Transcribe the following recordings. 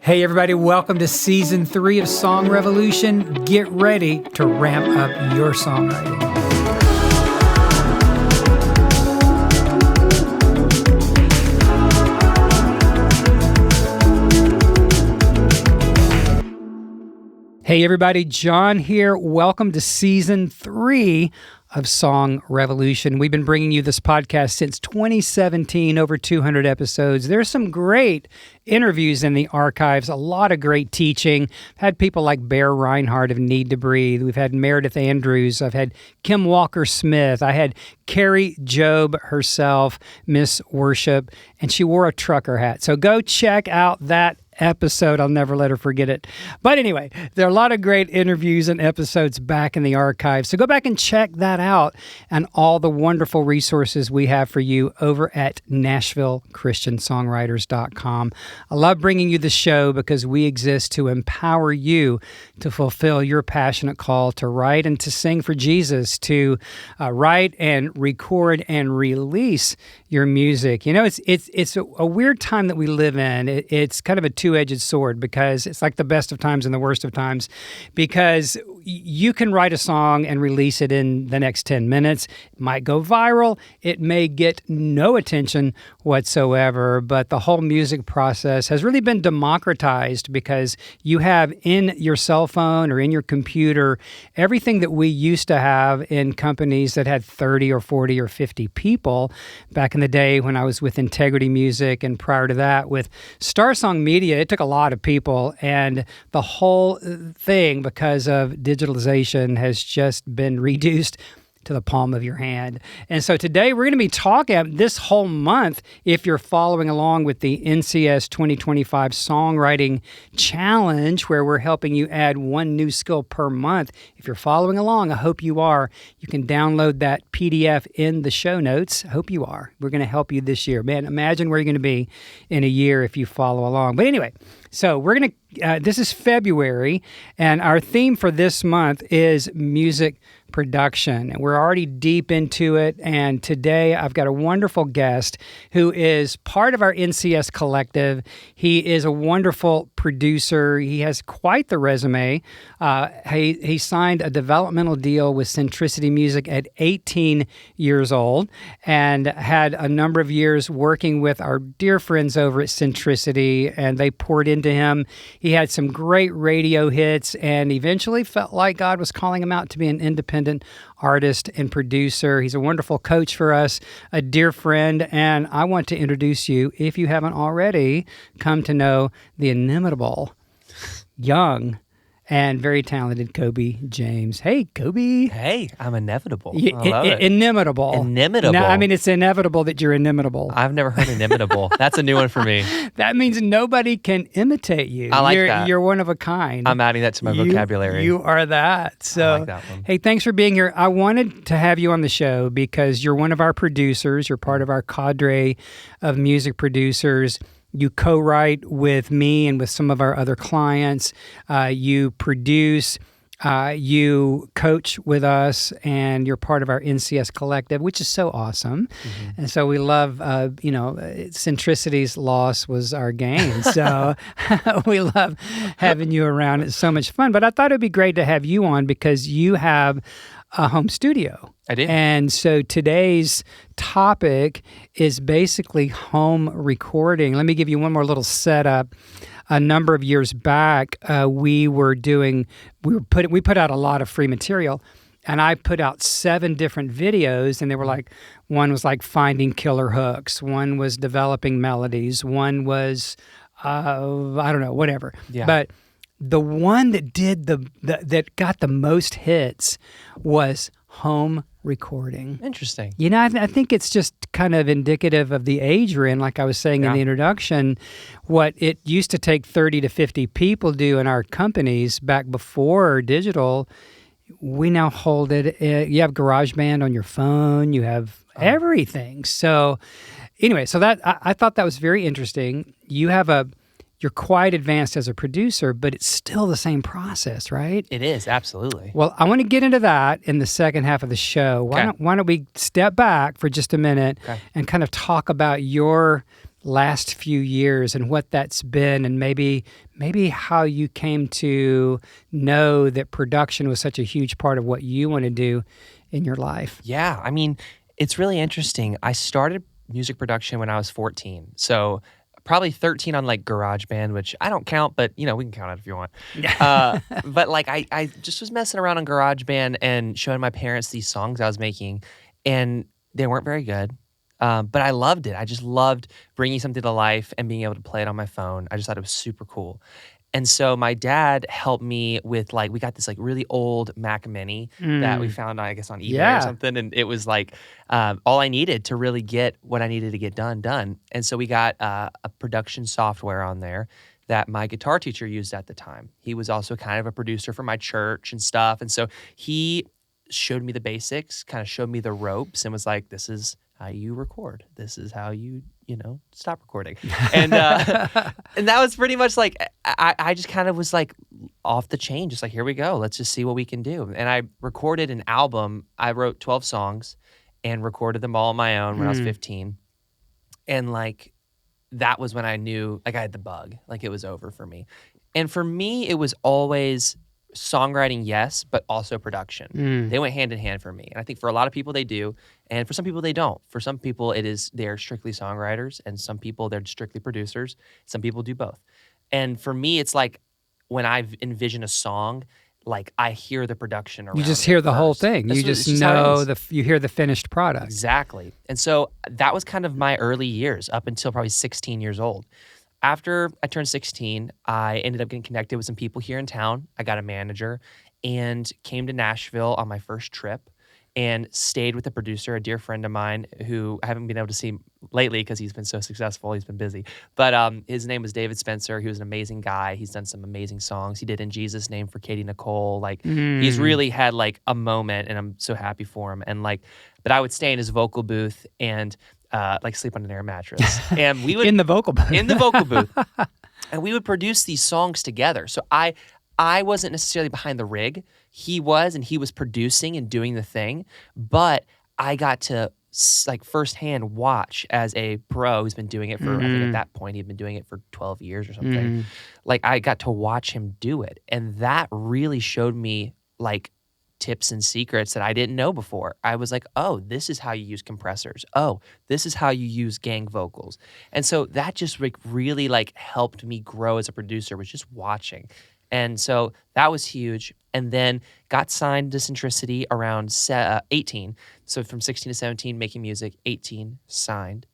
Hey everybody, welcome to Season 3 of Song Revolution. Get ready to ramp up your songwriting. Hey everybody, John here. Welcome to Season 3 of Song Revolution. We've been bringing you this podcast since 2017, over 200 episodes. There's some great interviews in the archives, a lot of great teaching. I've had people like Bear Reinhardt of Need to Breathe. We've had Meredith Andrews. I've had Kim Walker-Smith. I had Carrie Job herself, Miss Worship, and she wore a trucker hat. So go check out that episode. I'll never let her forget it. But anyway, there are a lot of great interviews and episodes back in the archive. So go back and check that out and all the wonderful resources we have for you over at NashvilleChristianSongwriters.com. I love bringing you the show because we exist to empower you to fulfill your passionate call to write and to sing for Jesus, to write and record and release your music. You know, it's a weird time that we live in. It's kind of a two-edged sword because it's like the best of times and the worst of times, because you can write a song and release it in the next 10 minutes. It might go viral. It may get no attention whatsoever, but the whole music process has really been democratized because you have in your cell phone or in your computer everything that we used to have in companies that had 30 or 40 or 50 people back in the day when I was with Integrity Music, and prior to that with Star Song Media. It took a lot of people, and the whole thing, because of digitalization, has just been reduced to the palm of your hand. And so today we're going to be talking this whole month, if you're following along with the NCS 2025 Songwriting Challenge, where we're helping you add one new skill per month. If you're following along, I hope you are. You can download that PDF in the show notes. I hope you are. We're going to help you this year. Man, imagine where you're going to be in a year if you follow along. But anyway, so we're going to, this is February, and our theme for this month is music production. And we're already deep into it. And today I've got a wonderful guest who is part of our NCS collective. He is a wonderful producer. He has quite the resume. He signed a developmental deal with Centricity Music at 18 years old and had a number of years working with our dear friends over at Centricity, and they poured into him. He had some great radio hits and eventually felt like God was calling him out to be an independent artist and producer. He's a wonderful coach for us, a dear friend, and I want to introduce you, if you haven't already, come to know the inimitable, young, and very talented Coby James. Hey, Coby. Hey, I'm inevitable. I love it. Inimitable. Inimitable. No, I mean, it's inevitable that you're inimitable. I've never heard inimitable. That's a new one for me. That means nobody can imitate you. I like that. You're one of a kind. I'm adding that to my vocabulary. You are that. So, I like that one. Hey, thanks for being here. I wanted to have you on the show because you're one of our producers. You're part of our cadre of music producers. You co-write with me and with some of our other clients. You produce, you coach with us, and you're part of our NCS collective, which is so awesome. Mm-hmm. And so we love, Centricity's loss was our gain. So we love having you around. It's so much fun. But I thought it'd be great to have you on because you have a home studio. I do. And so today's topic is basically home recording. Let me give you one more little setup. A number of years back, we put out a lot of free material, and I put out 7 different videos, and they were like, one was like finding killer hooks, one was developing melodies, one was, I don't know, whatever. Yeah. But the one that did that got the most hits was home recording. Interesting. You know, I think it's just kind of indicative of the age we're in. Like I was saying in the introduction, what it used to take 30 to 50 people do in our companies back before digital, we now hold it. You have GarageBand on your phone. You have everything. So anyway, so that I thought that was very interesting. You're quite advanced as a producer, but it's still the same process, right? It is, absolutely. Well, I want to get into that in the second half of the show. Why don't we step back for just a minute and kind of talk about your last few years and what that's been, and maybe how you came to know that production was such a huge part of what you want to do in your life. Yeah, I mean, it's really interesting. I started music production when I was 14. So probably 13 on like GarageBand, which I don't count, but we can count it if you want. But like I just was messing around on GarageBand and showing my parents these songs I was making, and they weren't very good. But I loved it. I just loved bringing something to life and being able to play it on my phone. I just thought it was super cool. And so my dad helped me with we got this really old Mac Mini that we found, I guess, on eBay or something. And it was all I needed to really get what I needed to get done. And so we got a production software on there that my guitar teacher used at the time. He was also kind of a producer for my church and stuff. And so he showed me the basics, kind of showed me the ropes, and was like, this is how you record. This is how you stop recording. And and that was pretty much I just kind of was off the chain, just here we go. Let's just see what we can do. And I recorded an album. I wrote 12 songs and recorded them all on my own when I was 15. And that was when I knew I had the bug. It was over for me. And for me, it was always songwriting, yes, but also production. They went hand in hand for me. And I think for a lot of people they do, and for some people they don't. For some people they're strictly songwriters, and some people they're strictly producers. Some people do both. And for me, it's when I envision a song, I hear the production around. You just hear the whole thing. You just know you hear the finished product. Exactly. And so that was kind of my early years up until probably 16 years old. After I turned 16, I ended up getting connected with some people here in town. I got a manager and came to Nashville on my first trip and stayed with a producer, a dear friend of mine who I haven't been able to see lately because he's been so successful. He's been busy. But his name was David Spencer. He was an amazing guy. He's done some amazing songs. He did In Jesus' Name for Katie Nicole. He's really had a moment, and I'm so happy for him. And but I would stay in his vocal booth and sleep on an air mattress. And we would in the vocal booth. In the vocal booth. And we would produce these songs together. So I wasn't necessarily behind the rig. He was, and he was producing and doing the thing. But I got to firsthand watch as a pro who's been doing it for, I think at that point, he'd been doing it for 12 years or something. I got to watch him do it. And that really showed me tips and secrets that I didn't know before. I was like, oh, this is how you use compressors. Oh, this is how you use gang vocals. And so that just really helped me grow as a producer, was just watching. And so that was huge. And then got signed to Centricity around 18. So from 16 to 17, making music, 18, signed.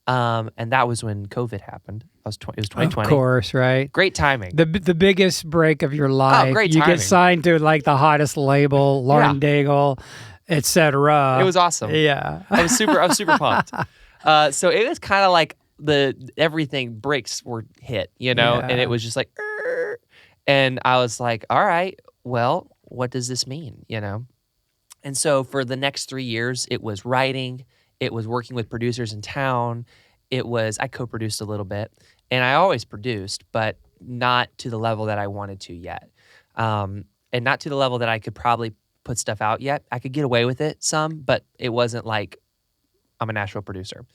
And that was when COVID happened. It was 2020. Of course, right? Great timing. The biggest break of your life. Oh, great timing. You get signed to the hottest label, Lauren Daigle, etc. It was awesome. Yeah. I was super pumped. So it was kind of everything breaks were hit, and it was just and I was like, all right, well, what does this mean, And so for the next 3 years, it was writing, it was working with producers in town, I co-produced a little bit, and I always produced, but not to the level that I wanted to yet. And not to the level that I could probably put stuff out yet. I could get away with it some, but it wasn't I'm a Nashville producer.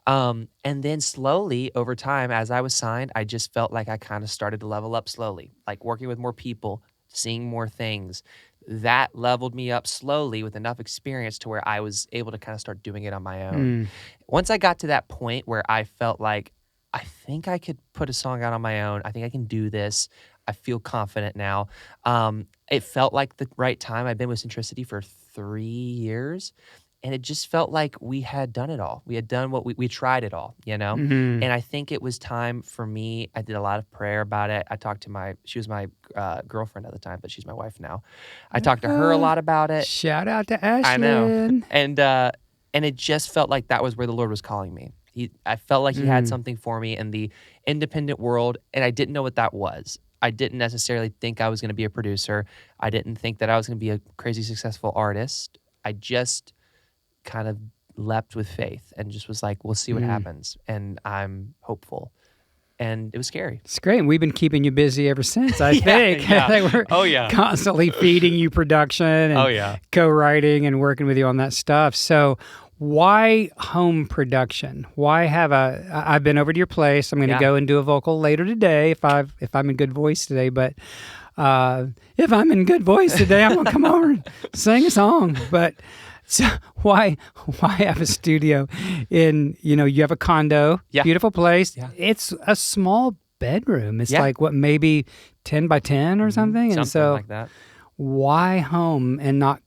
And then slowly over time, as I was signed, I just felt like I kind of started to level up slowly, working with more people, seeing more things. That leveled me up slowly with enough experience to where I was able to kind of start doing it on my own. Once I got to that point where I felt like, I think I could put a song out on my own. I think I can do this. I feel confident now. It felt like the right time. I've been with Centricity for 3 years. And it just felt like we had done it all. We had done what we tried it all, And I think it was time for me. I did a lot of prayer about it. I talked to she was my girlfriend at the time, but she's my wife now. I talked to her a lot about it. Shout out to Ashlyn. I know. And it just felt like that was where the Lord was calling me. I felt like he had something for me in the independent world, and I didn't know what that was. I didn't necessarily think I was going to be a producer. I didn't think that I was going to be a crazy successful artist. I just kind of leapt with faith and just was like, we'll see what happens. And I'm hopeful. And it was scary. It's great. And we've been keeping you busy ever since, I think. Yeah. We're constantly feeding you production and co-writing and working with you on that stuff. So Why home production? Why have I've been over to your place. I'm going to go and do a vocal later today if I'm in good voice today. But if I'm in good voice today, I'm going to come over and sing a song. But so why have a studio in, you have a condo, beautiful place. Yeah. It's a small bedroom. It's like maybe 10 by 10 or something. And so like that. Why home and not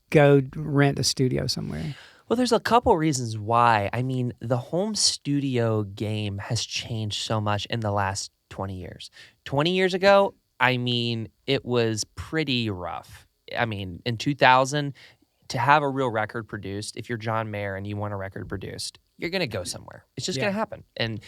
go rent a studio somewhere? Well, there's a couple reasons why. I mean, the home studio game has changed so much in the last 20 years. 20 years ago, I mean, it was pretty rough. I mean, in 2000, to have a real record produced, if you're John Mayer and you want a record produced, you're going to go somewhere. It's just going to happen. And,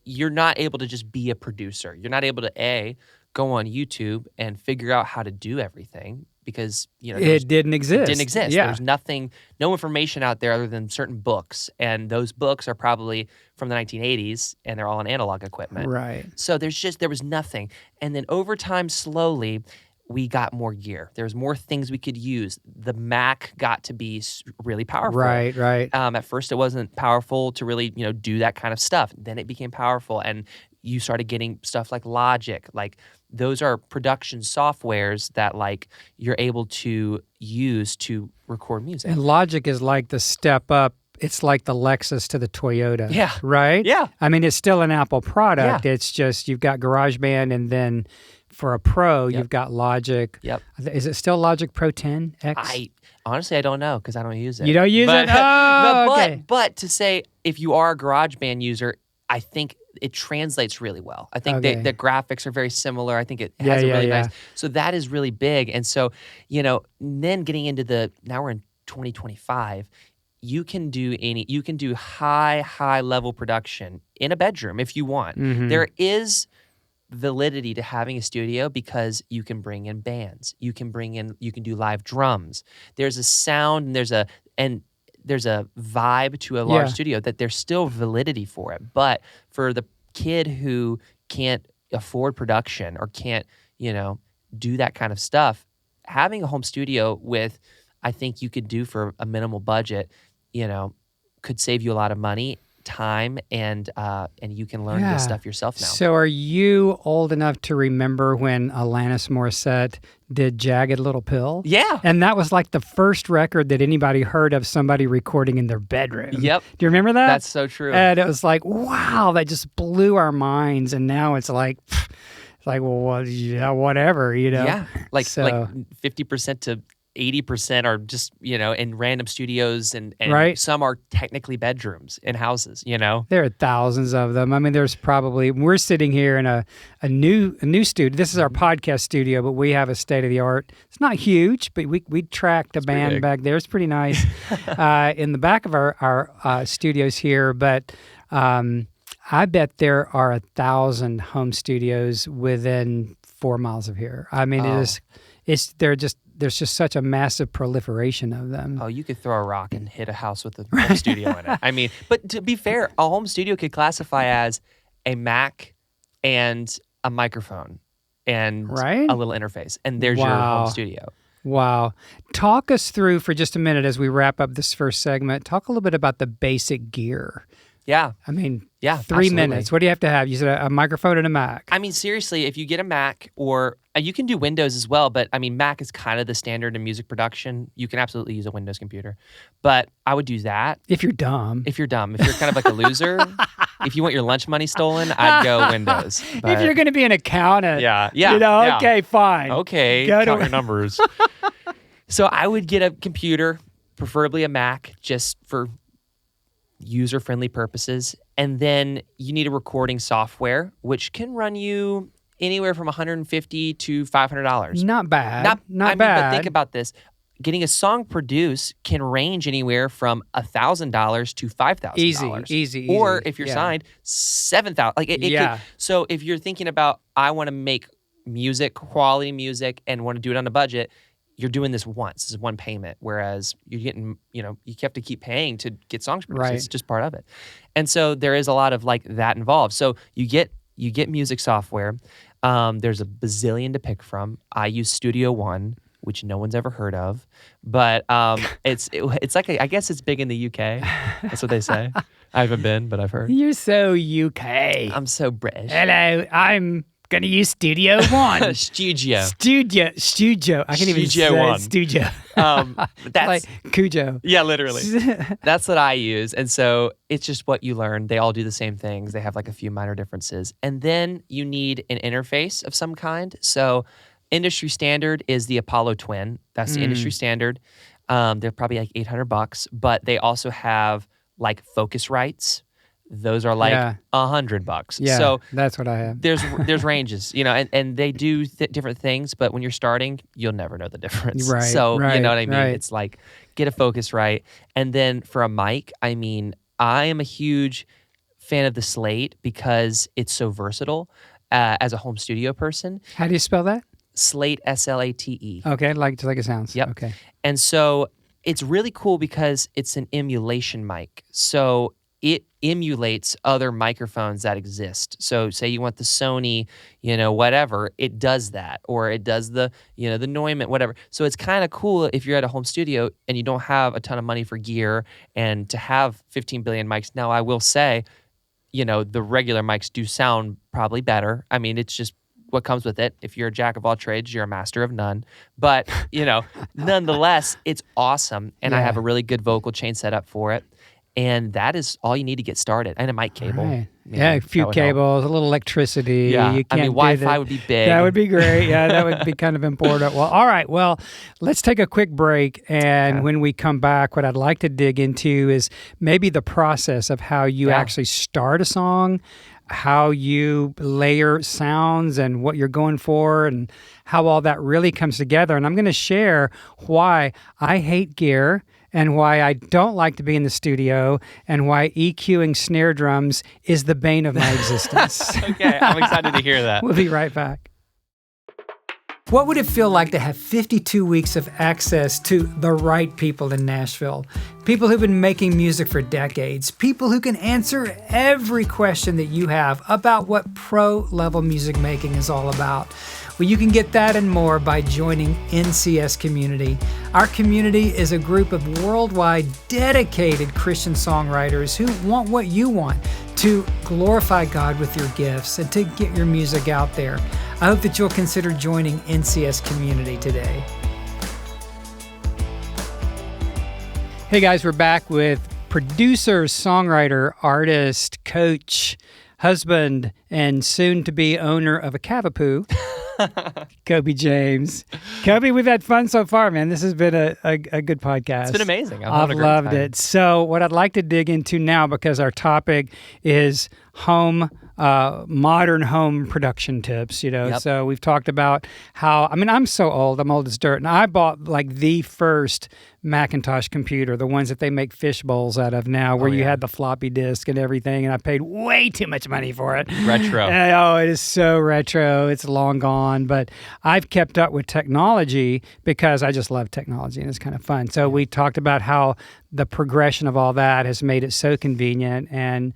you're not able to just be a producer. You're not able to, go on YouTube and figure out how to do everything because, it didn't exist. It didn't exist. Yeah. There's no information out there other than certain books. And those books are probably from the 1980s and they're all on analog equipment. Right. So there was nothing. And then over time, slowly, we got more gear. There's more things we could use. The Mac got to be really powerful. Right. At first, it wasn't powerful to really, do that kind of stuff. Then it became powerful, and you started getting stuff like Logic. Like those are production softwares that like you're able to use to record music. And Logic is like the step up. It's like the Lexus to the Toyota. Yeah. Right? Yeah. I mean, it's still an Apple product. Yeah. It's just you've got GarageBand and then for a pro, you've got Logic. Yep. Is it still Logic Pro 10X? Honestly, I don't know because I don't use it. You don't use it? Oh, okay. But to say if you are a GarageBand user, I think it translates really well. I think the graphics are very similar. I think it has a really nice. So that is really big. And so, then getting into now we're in 2025. You can do high level production in a bedroom if you want. Mm-hmm. There is validity to having a studio because you can bring in bands. You can do live drums. There's a sound and there's a vibe to a large studio that there's still validity for it. But for the kid who can't afford production or can't, do that kind of stuff, having a home studio I think you could do for a minimal budget, could save you a lot of money, time, and you can learn this stuff yourself now. So are you old enough to remember when Alanis Morissette did Jagged Little Pill? Yeah. And that was like the first record that anybody heard of somebody recording in their bedroom. Yep. Do you remember that? That's so true. And it was like, wow, that just blew our minds. And now it's like, well, yeah, whatever, Yeah. Like 50% to 80% are just, in random studios and some are technically bedrooms in houses, There are thousands of them. I mean, we're sitting here in a new studio. This is our podcast studio, but we have a state-of-the-art. It's not huge, but we tracked a band back there. It's pretty nice in the back of our studios here. But I bet there are 1,000 home studios within 4 miles of here. I mean, there's just such a massive proliferation of them. Oh, you could throw a rock and hit a house with a home studio in it. I mean, but to be fair, a home studio could classify as a Mac and a microphone and a little interface. And there's your home studio. Wow. Talk us through for just a minute as we wrap up this first segment. Talk a little bit about the basic gear. Yeah. I mean, 3 absolutely. minutes. What do you have to have? You said a microphone and a Mac. I mean, seriously, if you get a Mac or you can do Windows as well, but I mean, Mac is kind of the standard in music production. You can absolutely use a Windows computer, but I would do that. If you're dumb. If you're kind of like a loser, if you want your lunch money stolen, I'd go Windows. But if you're going to be an accountant. Okay, fine. Okay, count your numbers. So I would get a computer, preferably a Mac, just for user-friendly purposes, and then you need a recording software which can run you anywhere from $150 to $500. Not bad. Not bad. But think about this: getting a song produced can range anywhere from $1,000 to $5,000. Easy. Or if you're signed, $7,000. So if you're thinking about, I want to make music, quality music, and want to do it on a budget, you're doing this once. This is one payment, whereas you're getting, you have to keep paying to get songs produced. Right. It's just part of it. And so there is a lot of like that involved. So you get music software. There's a bazillion to pick from. I use Studio One, which no one's ever heard of. But it's like I guess it's big in the UK. That's what they say. I haven't been, but I've heard. You're so UK. I'm so British. Hello, I'm gonna use Studio One. Studio. I can't even Studio say One. Studio. That's like Cujo. Yeah, literally. That's what I use. And so it's just what you learn. They all do the same things. They have like a few minor differences. And then you need an interface of some kind. So industry standard is the Apollo Twin. That's the industry standard. They're probably like $800, but they also have like Focusrites. Those are like $100. Yeah, so that's what I have. There's ranges, and they do different things, but when you're starting, you'll never know the difference. Right, So you know what I mean? right. It's like get a Focusrite. And then for a mic, I mean, I am a huge fan of the Slate because it's so versatile as a home studio person. How do you spell that? Slate, Slate. Okay, like it sounds. Yep. Okay. And so it's really cool because it's an emulation mic. So it emulates other microphones that exist. So say you want the Sony, whatever, it does that. Or it does the Neumann, whatever. So it's kind of cool if you're at a home studio and you don't have a ton of money for gear and to have 15 billion mics. Now, I will say, the regular mics do sound probably better. I mean, it's just what comes with it. If you're a jack of all trades, you're a master of none. But, nonetheless, it's awesome. And I have a really good vocal chain set up for it. And that is all you need to get started. And a mic cable. Right. A few cables, a little electricity. Yeah. You can't Wi-Fi would be big. That would be great. Yeah, that would be kind of important. Well, all right. Well, let's take a quick break. And when we come back, what I'd like to dig into is maybe the process of how you actually start a song, how you layer sounds and what you're going for and how all that really comes together. And I'm going to share why I hate gear and why I don't like to be in the studio, and why EQing snare drums is the bane of my existence. Okay, I'm excited to hear that. We'll be right back. What would it feel like to have 52 weeks of access to the right people in Nashville? People who've been making music for decades. People who can answer every question that you have about what pro-level music making is all about. Well, you can get that and more by joining NCS Community. Our community is a group of worldwide dedicated Christian songwriters who want what you want, to glorify God with your gifts and to get your music out there. I hope that you'll consider joining NCS Community today. Hey guys, we're back with producer, songwriter, artist, coach, husband, and soon-to-be owner of a Cavapoo, Coby James. Coby, we've had fun so far, man. This has been a good podcast. It's been amazing. I've loved it. So what I'd like to dig into now, because our topic is modern home production tips, So we've talked about how, I'm so old, I'm old as dirt, and I bought like the first Macintosh computer, the ones that they make fish bowls out of now, where you had the floppy disk and everything, and I paid way too much money for it. Retro. It is so retro. It's long gone, but I've kept up with technology because I just love technology and it's kind of fun. So we talked about how the progression of all that has made it so convenient, and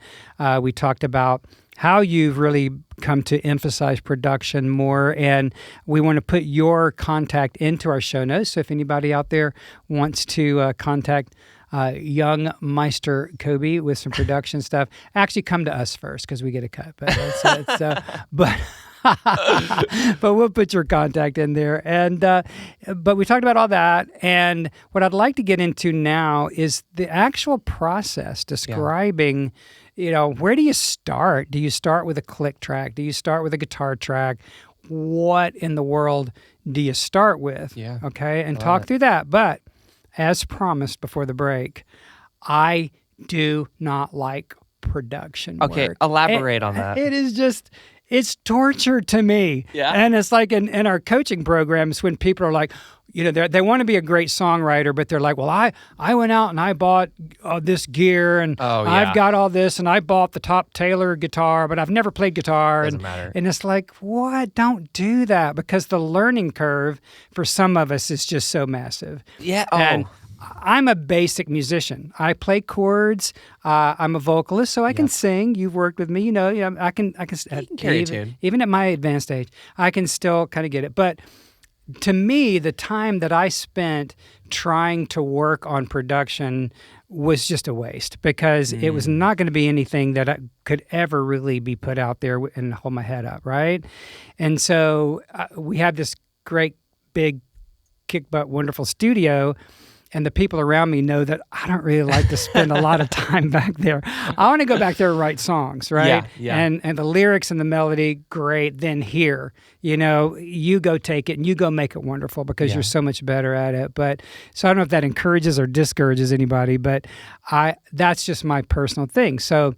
we talked about how you've really come to emphasize production more, and we want to put your contact into our show notes. So if anybody out there wants to contact young Meister Coby with some production stuff, actually come to us first because we get a cut. But but we'll put your contact in there. And but we talked about all that, and what I'd like to get into now is the actual process describing. Where do you start? Do you start with a click track? Do you start with a guitar track? What in the world do you start with? Yeah. Okay, and talk through that. But as promised before the break, I do not like production Okay, work. elaborate on that. It is just, it's torture to me. Yeah. And it's like in our coaching programs when people are like, they want to be a great songwriter, but they're like, well, I went out and I bought this gear and I've got all this and I bought the top Taylor guitar, but I've never played guitar. Doesn't matter. And it's like, what? Don't do that, because the learning curve for some of us is just so massive. Yeah. And I'm a basic musician. I play chords. I'm a vocalist, so I can sing. You've worked with me. I can carry a tune. Even at my advanced age, I can still kind of get it. But to me, the time that I spent trying to work on production was just a waste because it was not going to be anything that I could ever really be put out there and hold my head up, right? And so we had this great, big, kick butt, wonderful studio, and the people around me know that I don't really like to spend a lot of time back there. I want to go back there and write songs, right? Yeah. And the lyrics and the melody, great. Then here, you go take it and you go make it wonderful because you're so much better at it. But so I don't know if that encourages or discourages anybody, but that's just my personal thing. So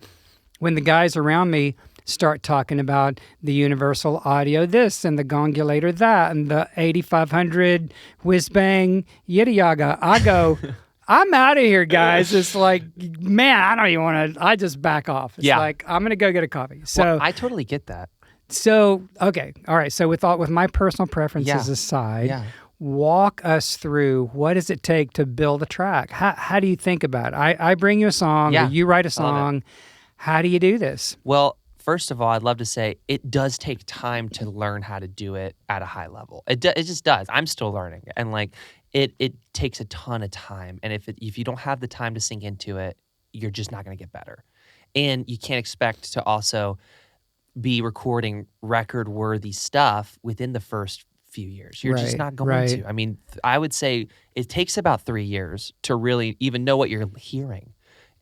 when the guys around me start talking about the universal audio this and the gongulator that and the 8500 whiz bang yiddy yaga, I go, I'm out of here, guys. It's like, man, I don't even want to, I just back off. It's like, I'm going to go get a coffee. So well, I totally get that. So, okay. All right. So with my personal preferences aside, walk us through what does it take to build a track? How do you think about it? I bring you a song or you write a song. How do you do this? Well, first of all, I'd love to say it does take time to learn how to do it at a high level. It just does. I'm still learning, and like it takes a ton of time. And if you don't have the time to sink into it, you're just not going to get better. And you can't expect to also be recording record-worthy stuff within the first few years. You're just not going to. I mean, I would say it takes about 3 years to really even know what you're hearing.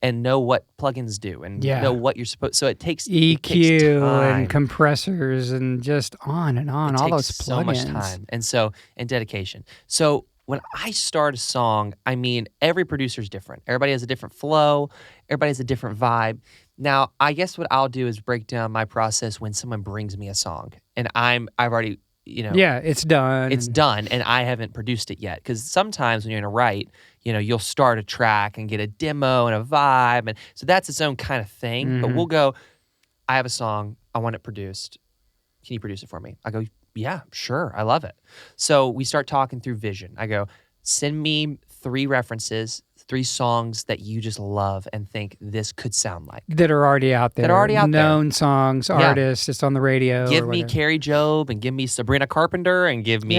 And know what plugins do, and know what you're supposed. So it takes EQ and compressors, and just on and on. It all takes those plugins. So much time, and dedication. So when I start a song, I mean, every producer is different. Everybody has a different flow. Everybody has a different vibe. Now, I guess what I'll do is break down my process when someone brings me a song, and I've already. It's done. It's done, and I haven't produced it yet. Because sometimes when you're gonna write, you'll start a track and get a demo and a vibe, and so that's its own kind of thing. But we'll go, I have a song, I want it produced. Can you produce it for me? I go, yeah, sure, I love it. So we start talking through vision. I go, send me 3 references, 3 songs that you just love and think this could sound like. That are already out there. Known songs, artists, just on the radio. Give me Carrie Job and give me Sabrina Carpenter and give me,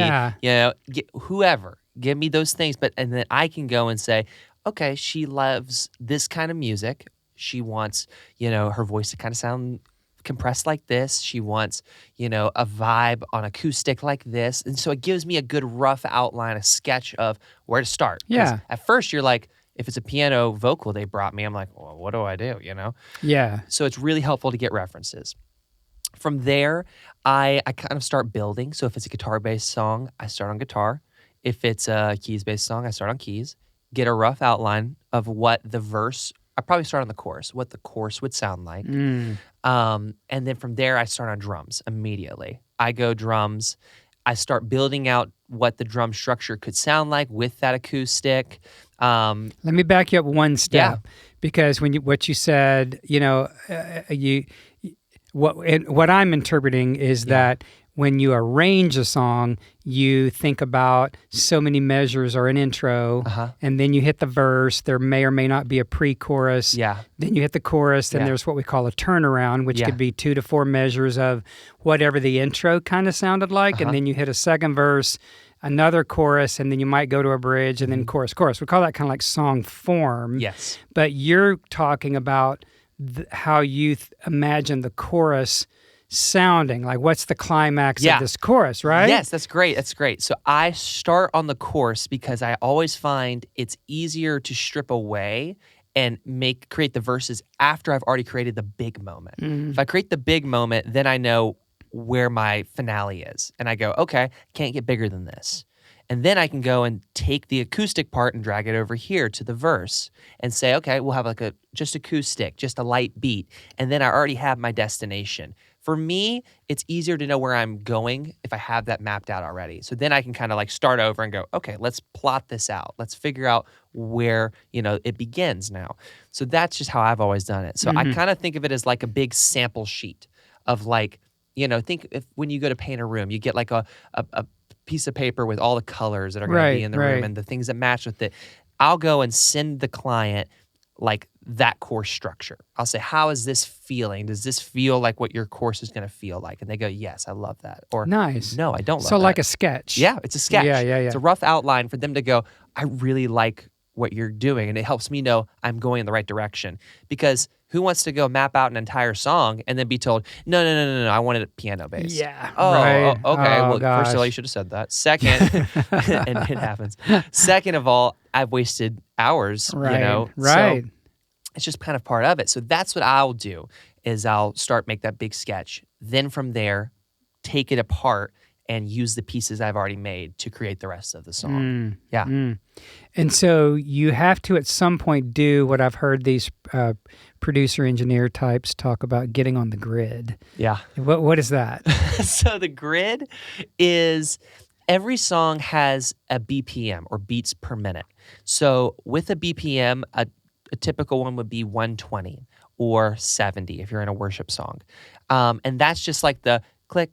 whoever. Give me those things. And then I can go and say, okay, she loves this kind of music. She wants, her voice to kind of sound compressed like this. She wants, a vibe on acoustic like this. And so it gives me a good rough outline, a sketch of where to start. Yeah. At first you're like, if it's a piano vocal they brought me, I'm like, well, what do I do, Yeah. So it's really helpful to get references. From there, I kind of start building. So if it's a guitar-based song, I start on guitar. If it's a keys-based song, I start on keys. Get a rough outline of what the verse, I probably start on the chorus, what the chorus would sound like. And then from there, I start on drums immediately. I go drums. I start building out what the drum structure could sound like with that acoustic. Let me back you up one step, because what you said, what I'm interpreting is that when you arrange a song, you think about so many measures or an intro, and then you hit the verse. There may or may not be a pre-chorus. Yeah. Then you hit the chorus, then there's what we call a turnaround, which could be 2 to 4 measures of whatever the intro kind of sounded like, and then you hit a second verse, another chorus, and then you might go to a bridge, and then chorus. We call that kind of like song form. Yes. But you're talking about how you imagine the chorus sounding, like what's the climax of this chorus, right? Yes, that's great. So I start on the chorus because I always find it's easier to strip away and create the verses after I've already created the big moment. If I create the big moment, then I know where my finale is. And I go, okay, can't get bigger than this. And then I can go and take the acoustic part and drag it over here to the verse and say, okay, we'll have like just acoustic, just a light beat. And then I already have my destination. For me, it's easier to know where I'm going if I have that mapped out already. So then I can kind of like start over and go, okay, let's plot this out. Let's figure out where, it begins now. So that's just how I've always done it. So I kind of think of it as like a big sample sheet of like, think if when you go to paint a room, you get like a piece of paper with all the colors that are going to be in the room and the things that match with it. I'll go and send the client like that course structure. I'll say, how is this feeling? Does this feel like what your course is going to feel like? And they go, yes, I love that. Or Nice. no, I don't love that. So like a sketch. Yeah, it's a sketch. Yeah. It's a rough outline for them to go, I really like what you're doing. And it helps me know I'm going in the right direction. Because who wants to go map out an entire song and then be told, no, I wanted it piano based. Yeah. Oh, right. okay. Oh, Well, gosh. first of all, you should have said that. Second, and it happens. Second of all, I've wasted hours, Right. So it's just kind of part of it. So that's what I'll do is I'll make that big sketch. Then from there, take it apart and use the pieces I've already made to create the rest of the song. Yeah. And so you have to at some point do what I've heard these producer engineer types talk about, getting on the grid. Yeah. What is that? So the grid is every song has a BPM or beats per minute. So with a BPM, a typical one would be 120 or 70 if you're in a worship song. And that's just like the click,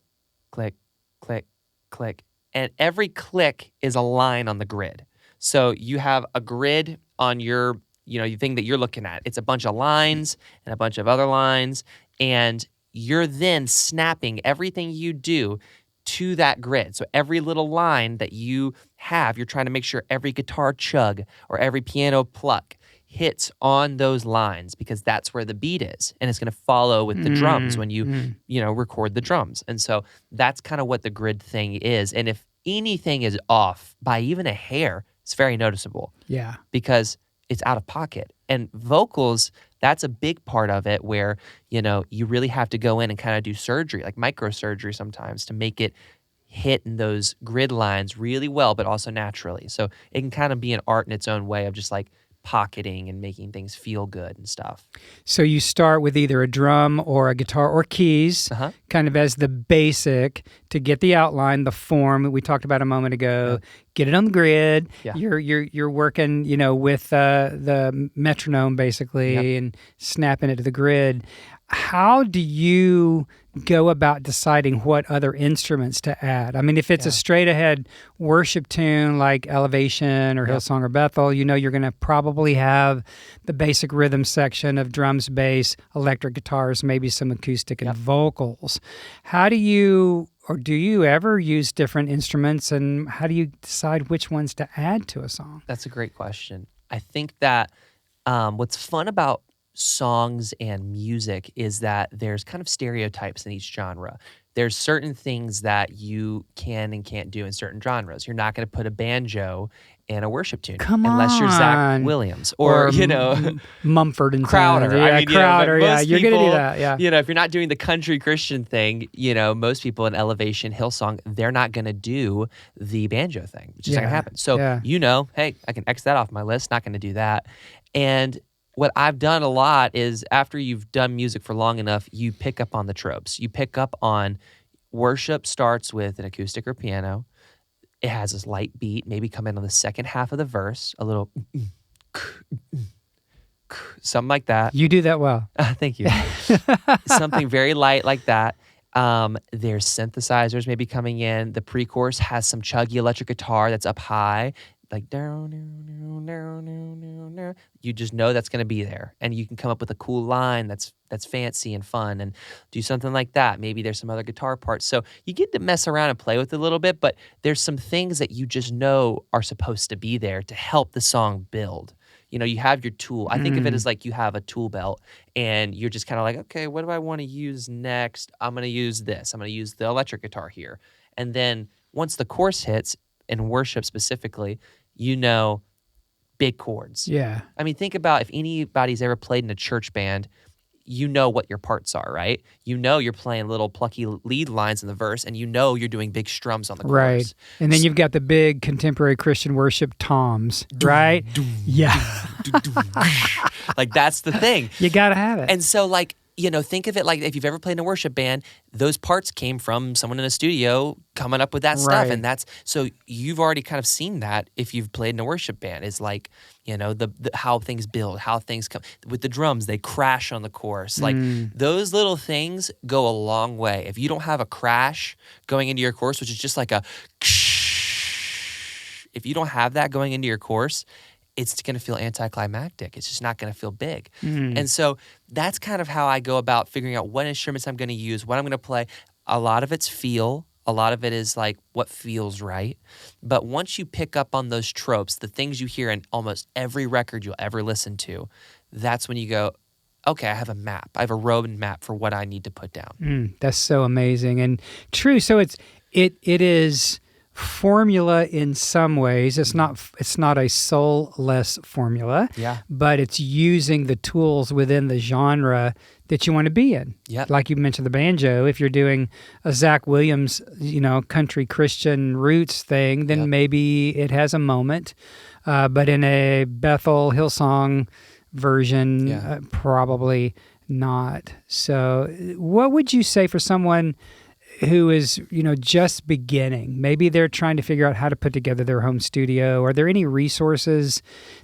click, click, click. And every click is a line on the grid. So you have a grid on your, the thing that you're looking at. It's a bunch of lines and a bunch of other lines. And you're then snapping everything you do to that grid. So every little line that you have, you're trying to make sure every guitar chug or every piano pluck hits on those lines because that's where the beat is, and it's going to follow with the drums when you record the drums. And so that's kind of what the grid thing is. And if anything is off by even a hair, it's very noticeable. Yeah. Because it's out of pocket. And vocals, that's a big part of it where, you really have to go in and kind of do surgery, like microsurgery sometimes, to make it hit in those grid lines really well, but also naturally. So it can kind of be an art in its own way of just like pocketing and making things feel good and stuff. So you start with either a drum or a guitar or keys, kind of as the basic to get the outline, the form that we talked about a moment ago. Get it on the grid. Yeah. You're working, with the metronome basically and snapping it to the grid. How do you go about deciding what other instruments to add? I mean, if it's a straight ahead worship tune like Elevation or Hillsong or Bethel, you're going to probably have the basic rhythm section of drums, bass, electric guitars, maybe some acoustic and vocals. How do you, or do you ever use different instruments, and how do you decide which ones to add to a song? That's a great question. I think that what's fun about songs and music is that there's kind of stereotypes in each genre. There's certain things that you can and can't do in certain genres. You're not going to put a banjo in a worship tune unless you're Zach Williams or Mumford and Crowder. Sons. Crowder. You're going to do that. Yeah. If you're not doing the country Christian thing, most people in Elevation, Hillsong, they're not going to do the banjo thing, which is not going to happen. So hey, I can X that off my list. Not going to do that. And what I've done a lot is after you've done music for long enough, you pick up on the tropes. You pick up on worship starts with an acoustic or piano. It has this light beat, maybe come in on the second half of the verse, a little something like that. You do that well. Thank you. Something very light like that. There's synthesizers maybe coming in. The pre-chorus has some chuggy electric guitar that's up high. Like down, you just know that's going to be there, and you can come up with a cool line that's fancy and fun, and do something like that. Maybe there's some other guitar parts, so you get to mess around and play with it a little bit. But there's some things that you just know are supposed to be there to help the song build. You have your tool. I think of it as like you have a tool belt, and you're just kind of like, okay, what do I want to use next? I'm going to use this. I'm going to use the electric guitar here, and then once the chorus hits. In worship specifically, big chords. Yeah. I mean, think about if anybody's ever played in a church band, what your parts are, right? You're playing little plucky lead lines in the verse, and you're doing big strums on the chorus. Right. And then you've got the big contemporary Christian worship toms, right? Like that's the thing. You got to have it. And so think of it like if you've ever played in a worship band, those parts came from someone in a studio coming up with that stuff. And so you've already kind of seen that if you've played in a worship band is like, the how things build, how things come with the drums, they crash on the chorus. Like those little things go a long way. If you don't have a crash going into your chorus, which is just like if you don't have that going into your chorus, it's going to feel anticlimactic. It's just not going to feel big. Mm. And so that's kind of how I go about figuring out what instruments I'm going to use, what I'm going to play. A lot of it's feel. A lot of it is like what feels right. But once you pick up on those tropes, the things you hear in almost every record you'll ever listen to, that's when you go, okay, I have a map. I have a road map for what I need to put down. That's so amazing and true. So it is formula in some ways. It's not a soulless formula. Yeah. But it's using the tools within the genre that you want to be in. Yep. Like you mentioned the banjo, if you're doing a Zach Williams, country Christian roots thing, then maybe it has a moment. But in a Bethel Hillsong version, probably not. So what would you say for someone who is, just beginning? Maybe they're trying to figure out how to put together their home studio. Are there any resources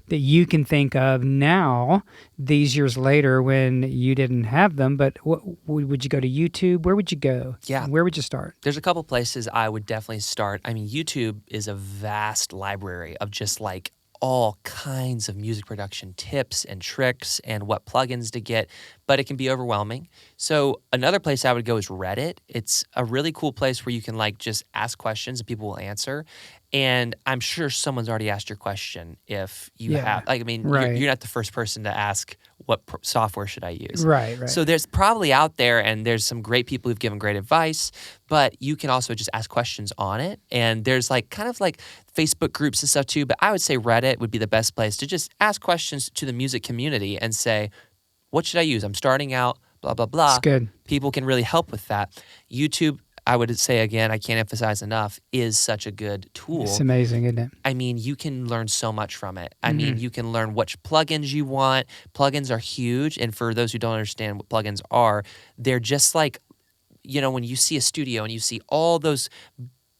that you can think of now, these years later, when you didn't have them? But would you go to YouTube? Where would you go? Yeah. Where would you start? There's a couple places I would definitely start. I mean, YouTube is a vast library of just like all kinds of music production tips and tricks and what plugins to get, but it can be overwhelming. So another place I would go is Reddit. It's a really cool place where you can like just ask questions and people will answer. And I'm sure someone's already asked your question if you have. Like, I mean, you're not the first person to ask what software should I use. Right. So there's probably out there, and there's some great people who've given great advice, but you can also just ask questions on it. And there's like kind of like Facebook groups and stuff too, but I would say Reddit would be the best place to just ask questions to the music community and say, what should I use? I'm starting out, blah, blah, blah. That's good. People can really help with that. YouTube, I would say again, I can't emphasize enough, is such a good tool. It's amazing, isn't it? I mean, you can learn so much from it. I mean, you can learn which plugins you want. Plugins are huge. And for those who don't understand what plugins are, they're just like, when you see a studio and you see all those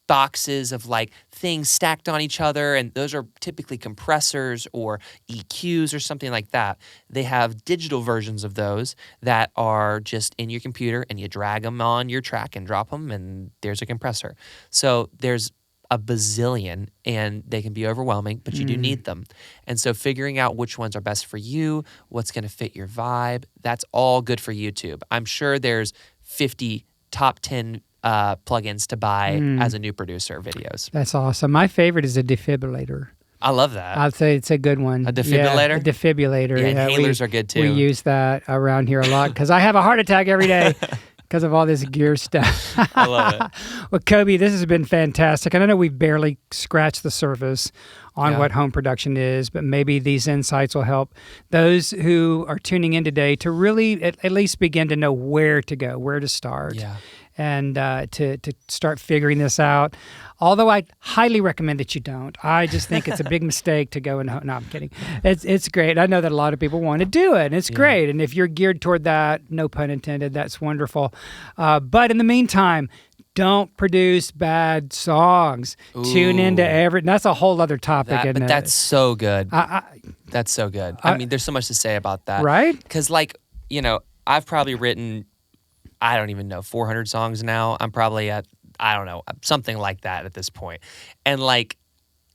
boxes of like things stacked on each other, and those are typically compressors or EQs or something like that. They have digital versions of those that are just in your computer, and you drag them on your track and drop them, and there's a compressor. So there's a bazillion, and they can be overwhelming, but you do need them. And so figuring out which ones are best for you, what's going to fit your vibe, that's all good for YouTube. I'm sure there's 50 top 10 plugins to buy as a new producer videos. That's awesome. My favorite is a defibrillator. I love that. I'd say it's a good one. A defibrillator? Yeah, a defibrillator. Yeah, inhalers are good too. We use that around here a lot because I have a heart attack every day because of all this gear stuff. I love it. Well, Coby, this has been fantastic. And I know we've barely scratched the surface on what home production is, but maybe these insights will help those who are tuning in today to really at least begin to know where to go, where to start. Yeah. And to start figuring this out. Although I highly recommend that you don't. I just think it's a big mistake to go and... No, I'm kidding. It's great. I know that a lot of people want to do it, and it's great. And if you're geared toward that, no pun intended, that's wonderful. But in the meantime, don't produce bad songs. Ooh. Tune into that's a whole other topic, isn't but it? that's so good. That's so good. I mean, there's so much to say about that. Right? Because, I've probably written... I don't even know, 400 songs now. I'm probably at, I don't know, something like that at this point. And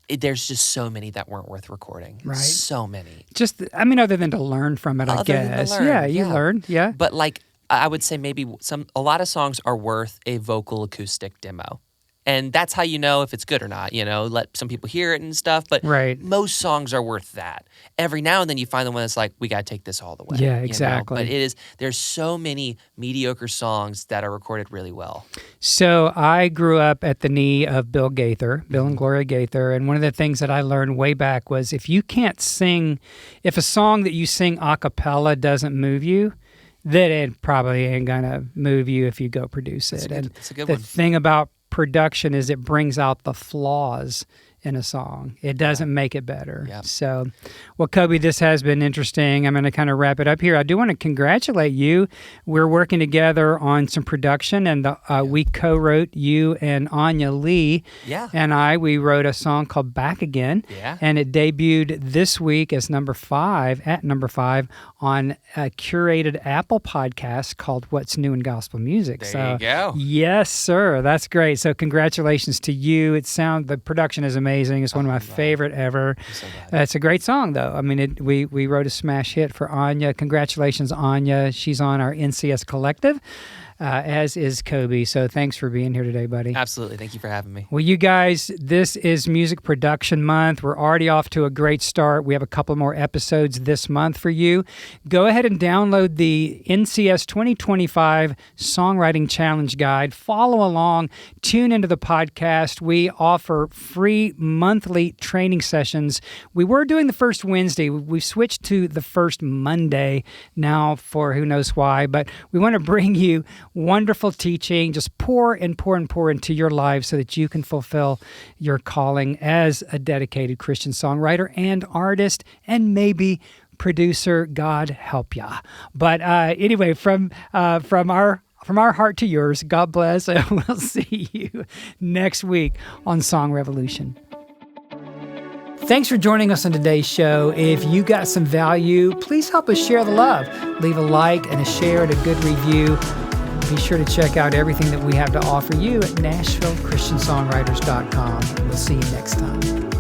there's just so many that weren't worth recording. Right. So many. Other than to learn from it, I guess. You learn. Yeah. But I would say maybe a lot of songs are worth a vocal acoustic demo. And that's how you know if it's good or not, let some people hear it and stuff. But most songs are worth that. Every now and then you find the one that's like, we got to take this all the way. Yeah, exactly. But there's so many mediocre songs that are recorded really well. So I grew up at the knee of Bill and Gloria Gaither. And one of the things that I learned way back was if you can't sing, if a song that you sing a cappella doesn't move you, then it probably ain't going to move you if you go produce it. That's a good one. The thing about production is it brings out the flaws in a song. It doesn't make it better. Yep. So, well, Coby, this has been interesting. I'm going to kind of wrap it up here. I do want to congratulate you. We're working together on some production, and we co-wrote, you and Anya Lee and we wrote a song called Back Again, and it debuted this week as number 5 on a curated Apple podcast called What's New in Gospel Music. There you go. Yes, sir. That's great. So congratulations to you. The production is amazing. amazing. It's one of my favorite ever. So glad. It's a great song, though. I mean, we wrote a smash hit for Anya. Congratulations, Anya. She's on our NCS Collective, as is Coby. So thanks for being here today, buddy. Absolutely. Thank you for having me. Well, you guys, this is Music Production Month. We're already off to a great start. We have a couple more episodes this month for you. Go ahead and download the NCS 2025 Songwriting Challenge Guide. Follow along. Tune into the podcast. We offer free monthly training sessions. We were doing the first Wednesday. We switched to the first Monday now for who knows why, but we want to bring you wonderful teaching, just pour and pour and pour into your life so that you can fulfill your calling as a dedicated Christian songwriter and artist and maybe producer. God help ya. But anyway, from our heart to yours, God bless, and we'll see you next week on Song Revolution. Thanks for joining us on today's show. If you got some value, please help us share the love. Leave a like and a share and a good review. Be sure to check out everything that we have to offer you at NashvilleChristianSongwriters.com. We'll see you next time.